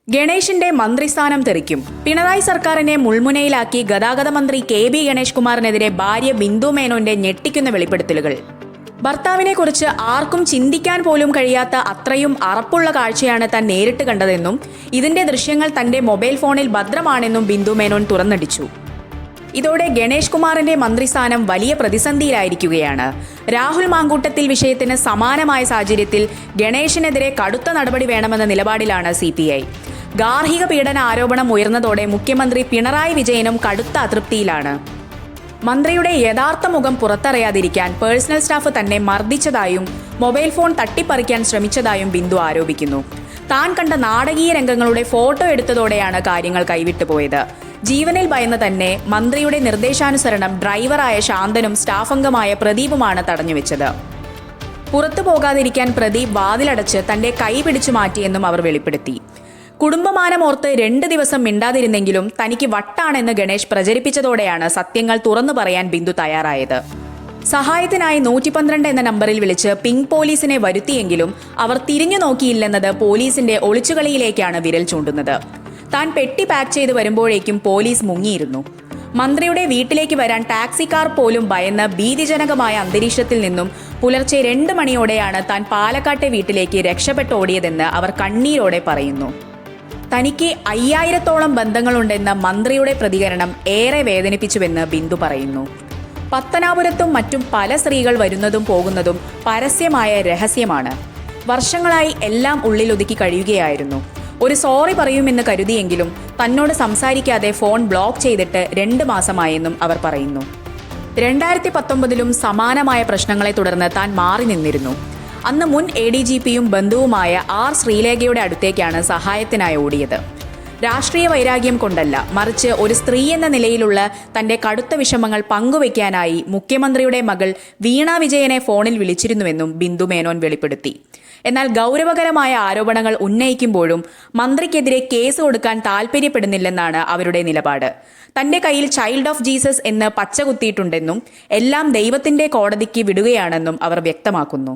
ഗണേഷിന്റെ മന്ത്രിസ്ഥാനം തെറിക്കും. പിണറായി സർക്കാരിനെ മുൾമുനയിലാക്കി ഗതാഗത മന്ത്രി കെ.ബി. ഗണേഷ് കുമാറിനെതിരെ ഭാര്യ ബിന്ദു മേനോന്റെ ഞെട്ടിക്കുന്ന വെളിപ്പെടുത്തലുകൾ. ഭർത്താവിനെക്കുറിച്ച് ആർക്കും ചിന്തിക്കാൻ പോലും കഴിയാത്ത അത്രയും അറപ്പുള്ള കാഴ്ചയാണ് താൻ നേരിട്ട് കണ്ടതെന്നും ഇതിന്റെ ദൃശ്യങ്ങൾ തന്റെ മൊബൈൽ ഫോണിൽ ഭദ്രമാണെന്നും ബിന്ദു മേനോൻ തുറന്നടിച്ചു. ഇതോടെ ഗണേഷ് കുമാറിന്റെ മന്ത്രിസ്ഥാനം വലിയ പ്രതിസന്ധിയിലായിരിക്കുകയാണ്. രാഹുൽ മാങ്കൂട്ടത്തിൽ വിഷയത്തിന് സമാനമായ സാഹചര്യത്തിൽ ഗണേഷിനെതിരെ കടുത്ത നടപടി വേണമെന്ന നിലപാടിലാണ് CPI. ഗാർഹിക പീഡന ആരോപണം ഉയർന്നതോടെ മുഖ്യമന്ത്രി പിണറായി വിജയനും കടുത്ത അതൃപ്തിയിലാണ്. മന്ത്രിയുടെ യഥാർത്ഥ മുഖം പുറത്തറിയാതിരിക്കാൻ പേഴ്സണൽ സ്റ്റാഫ് തന്നെ മർദ്ദിച്ചതായും മൊബൈൽ ഫോൺ തട്ടിപ്പറിക്കാൻ ശ്രമിച്ചതായും ബിന്ദു ആരോപിക്കുന്നു. താൻ കണ്ട നാടകീയ രംഗങ്ങളുടെ ഫോട്ടോ എടുത്തതോടെയാണ് കാര്യങ്ങൾ കൈവിട്ടു പോയത്. ജീവനിൽ ഭയന്ന് തന്നെ മന്ത്രിയുടെ നിർദ്ദേശാനുസരണം ഡ്രൈവറായ ശാന്തനും സ്റ്റാഫംഗമായ പ്രദീപുമാണ് തടഞ്ഞുവെച്ചത്. പുറത്തു പോകാതിരിക്കാൻ പ്രദീപ് വാതിലടച്ച് തന്റെ കൈ പിടിച്ചു മാറ്റിയെന്നും അവർ വെളിപ്പെടുത്തി. കുടുംബമാനമോർത്ത് 2 ദിവസം മിണ്ടാതിരുന്നെങ്കിലും തനിക്ക് വട്ടാണെന്ന് ഗണേഷ് പ്രചരിപ്പിച്ചതോടെയാണ് സത്യങ്ങൾ തുറന്നു പറയാൻ ബിന്ദു തയ്യാറായത്. സഹായത്തിനായി 112 എന്ന നമ്പറിൽ വിളിച്ച് പിങ്ക് പോലീസിനെ വരുത്തിയെങ്കിലും അവർ തിരിഞ്ഞു നോക്കിയില്ലെന്നത് പോലീസിന്റെ ഒളിച്ചുകളിയിലേക്കാണ് വിരൽ ചൂണ്ടുന്നത്. താൻ പെട്ടി പാക്ക് ചെയ്ത് വരുമ്പോഴേക്കും പോലീസ് മുങ്ങിയിരുന്നു. മന്ത്രിയുടെ വീട്ടിലേക്ക് വരാൻ ടാക്സി കാർ പോലും ഭയന്ന് ഭീതിജനകമായ അന്തരീക്ഷത്തിൽ നിന്നും പുലർച്ചെ 2 മണിയോടെയാണ് താൻ പാലക്കാട്ടെ വീട്ടിലേക്ക് രക്ഷപ്പെട്ടോടിയതെന്ന് അവർ കണ്ണീരോടെ പറയുന്നു. തനിക്ക് 5000-ഓളം ബന്ധങ്ങളുണ്ടെന്ന മന്ത്രിയുടെ പ്രതികരണം ഏറെ വേദനിപ്പിച്ചുവെന്ന് ബിന്ദു പറയുന്നു. പത്തനാപുരത്തും മറ്റും പല സ്ത്രീകൾ വരുന്നതും പോകുന്നതും പരസ്യമായ രഹസ്യമാണ്. വർഷങ്ങളായി എല്ലാം ഉള്ളിലൊതുക്കി കഴിയുകയായിരുന്നു. ഒരു സോറി പറയുമെന്ന് കരുതിയെങ്കിലും തന്നോട് സംസാരിക്കാതെ ഫോൺ ബ്ലോക്ക് ചെയ്തിട്ട് 2 മാസമായെന്നും അവർ പറയുന്നു. 2019-ലും സമാനമായ പ്രശ്നങ്ങളെ തുടർന്ന് താൻ മാറി നിന്നിരുന്നു. അന്ന് മുൻ ADGPയും ബന്ധുവുമായ R. ശ്രീലേഖയുടെ അടുത്തേക്കാണ് സഹായത്തിനായി ഓടിയത്. രാഷ്ട്രീയ വൈരാഗ്യം കൊണ്ടല്ല, മറിച്ച് ഒരു സ്ത്രീ എന്ന നിലയിലുള്ള തന്റെ കടുത്ത വിഷമങ്ങൾ പങ്കുവയ്ക്കാനായി മുഖ്യമന്ത്രിയുടെ മകൾ വീണ വിജയനെ ഫോണിൽ വിളിച്ചിരുന്നുവെന്നും ബിന്ദു മേനോൻ വെളിപ്പെടുത്തി. എന്നാൽ ഗൗരവകരമായ ആരോപണങ്ങൾ ഉന്നയിക്കുമ്പോഴും മന്ത്രിക്കെതിരെ കേസ് കൊടുക്കാൻ താൽപ്പര്യപ്പെടുന്നില്ലെന്നാണ് അവരുടെ നിലപാട്. തന്റെ കയ്യിൽ ചൈൽഡ് ഓഫ് ജീസസ് എന്ന് പച്ചകുത്തിയിട്ടുണ്ടെന്നും എല്ലാം ദൈവത്തിന്റെ കോടതിക്ക് വിടുകയാണെന്നും അവർ വ്യക്തമാക്കുന്നു.